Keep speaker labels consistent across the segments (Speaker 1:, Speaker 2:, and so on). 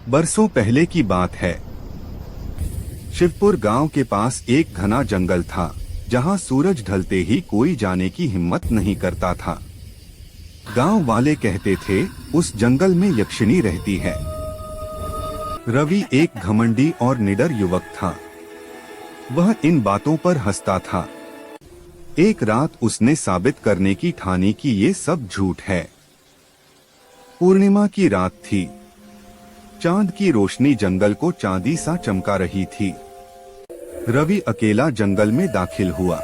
Speaker 1: बरसों पहले की बात है। शिवपुर गांव के पास एक घना जंगल था, जहां सूरज ढलते ही कोई जाने की हिम्मत नहीं करता था। गांव वाले कहते थे, उस जंगल में यक्षिणी रहती है। रवि एक घमंडी और निडर युवक था। वह इन बातों पर हंसता था। एक रात उसने साबित करने की ठानी कि ये सब झूठ है। पूर्णिमा की रात थी। चांद की रोशनी जंगल को चांदी सा चमका रही थी। रवि अकेला जंगल में दाखिल हुआ।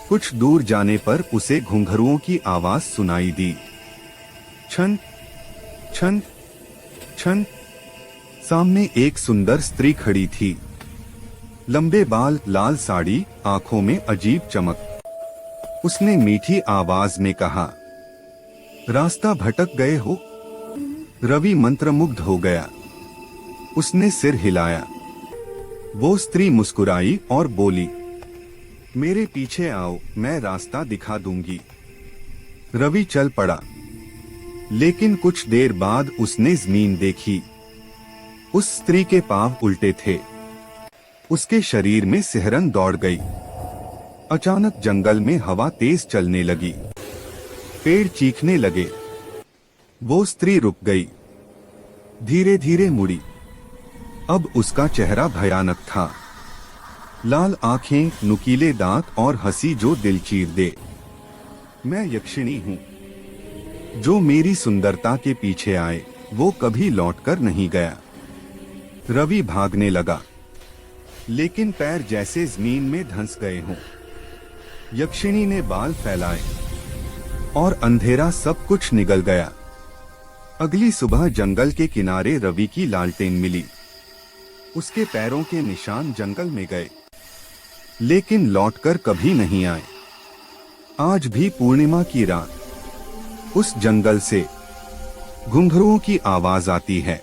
Speaker 1: कुछ दूर जाने पर उसे घुंघरुओं की आवाज सुनाई दी। छन छन छन। सामने एक सुंदर स्त्री खड़ी थी। लंबे बाल, लाल साड़ी, आंखों में अजीब चमक। उसने मीठी आवाज में कहा, रास्ता भटक गए हो? रवि मंत्रमुग्ध हो गया। उसने सिर हिलाया। वो स्त्री मुस्कुराई और बोली, मेरे पीछे आओ, मैं रास्ता दिखा दूंगी। रवि चल पड़ा। लेकिन कुछ देर बाद उसने जमीन देखी। उस स्त्री के पांव उल्टे थे। उसके शरीर में सिहरन दौड़ गई। अचानक जंगल में हवा तेज चलने लगी। पेड़ चीखने लगे। वो स्त्री रुक गई। धीरे धीरे मुड़ी। अब उसका चेहरा भयानक था। लाल आंखें, नुकीले दांत और हंसी जो दिल चीर दे। मैं यक्षिणी हूँ। जो मेरी सुंदरता के पीछे आए, वो कभी लौटकर नहीं गया। रवि भागने लगा, लेकिन पैर जैसे जमीन में धंस गए हों। यक्षिणी ने बाल फैलाए और अंधेरा सब कुछ निगल गया। अगली सुबह जंगल के किनारे रवि की लालटेन मिली। उसके पैरों के निशान जंगल में गए, लेकिन लौटकर कभी नहीं आए। आज भी पूर्णिमा की रात उस जंगल से घुंघरुओं की आवाज आती है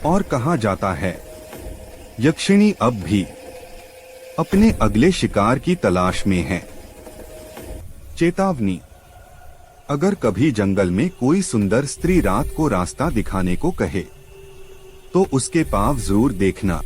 Speaker 1: और कहा जाता है, यक्षिणी अब भी अपने अगले शिकार की तलाश में है। चेतावनी, अगर कभी जंगल में कोई सुंदर स्त्री रात को रास्ता दिखाने को कहे, तो उसके पांव जरूर देखना।